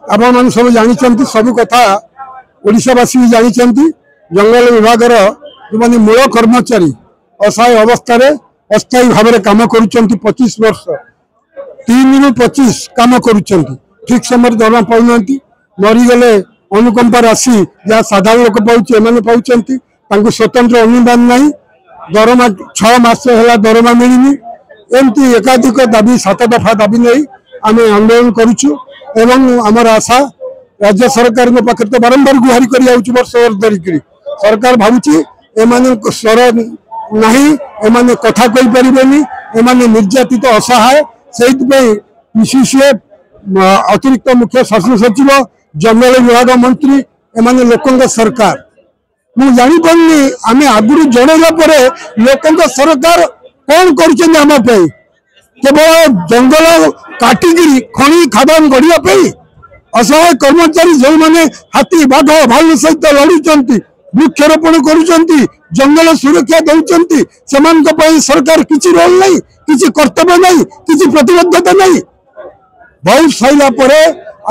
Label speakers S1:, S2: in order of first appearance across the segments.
S1: आपण मैंने सब जानते सब कथा ओडावासी भी जानते जंगल विभाग जो मैंने मूल कर्मचारी असहाय अवस्था अस्थायी भाव में कम कर 25 वर्ष 3 रु 25 कम कर ठीक समय दरमा पाऊना मरीगले अनुकंपा राशि जहाँ साधारण लोक पाँच स्वतंत्र अनुदान ना दरमा 6 मास है दरमा मिलनी एमती एकाधिक दाबी 7 दफा दाबी नहीं आम आंदोलन करुचु एवं आमर आशा राज्य सरकार पाखे तो बारंबार गुहारी कर वर्ष धरिक सरकार भावुची एमाने स्वर नहीं एमाने कथा कही पारिबेनी एमाने निर्यातित असहाय से पीसीसीए अतिरिक्त मुख्य शासन सचिव जंगल विभाग मंत्री एमाने लोकों सरकार मुझे जापारे आम आगुरी जनला लोकों सरकार कौन कर केवल जंगल काटिकी खनि खादान गढ़ापी असहाय कर्मचारी जो मैंने हाथी बाघ भालू सहित लड़ुंट वृक्षरोपण करुँच जंगल सुरक्षा दौरान से सरकार किसी रोल नहीं किसी कर्तव्य नहीं किसी प्रतिबद्धता नहीं बहुत सैला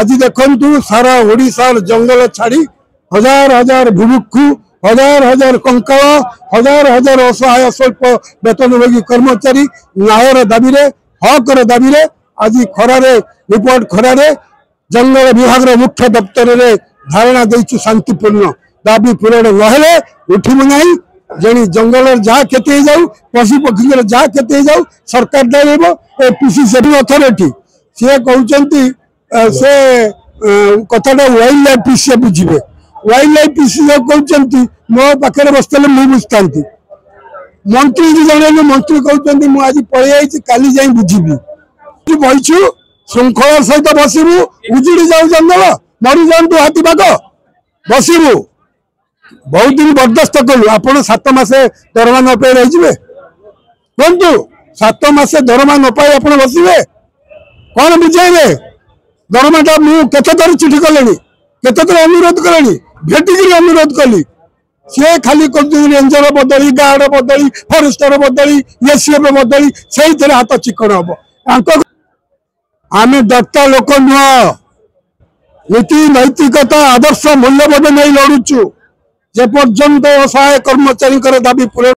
S1: आज देखु सारा ओडिशार जंगल छाड़ी हजार हजार भुभुक्षु हजार हजार कंकाल हजार हजार असहाय स्वल्प वेतनभोगी कर्मचारी न्यायर दाबी हकर दाबी आज खरारे रिपोर्ट खरारे जंगल विभाग मुख्य दफ्तर में धारणा देचु शांतिपूर्ण दाबी पूरण नहेले उठिबु नहीं जणी जंगल जहाँ क्षति जाऊ पशु पक्षी जहाँ क्षति जाऊ सरकार दायब पीसीसी अथॉरिटी सी कहते से कथाटा वाइल्ड लाइफ पीसी बुझे वाइल्ड लाइफ पीसी कहते मो पाखे बसते मुझे बुझता मंत्री जी जन मंत्री कहते मुझे पलि काली जाई बुझी बहीचु श्रृंखला सहित बसबू उजुड़ी जाऊ जंगल मरी जातु हाथी बाघ बसबू बहुत दिन बर्दास्त कलु आप 7 मास दरमा न पाई रही कहतु 7 मास दरमा न पाई आप बसवे कौन बुझे दरमाटा मुझे थर चिठी कले केतर अनुरोध कले भेटिक अनुरोध कली सी खाली रेंजर बदली गार्ड बदली फरेस्टर बदली एसीएफ बदली से हाथ चिकन हम आम दत्ता लोक नुह नीति नैतिकता आदर्श मूल्यबोध नहीं लड़ुचु जे पर्यंत असहाय कर्मचारी दाबी पूरा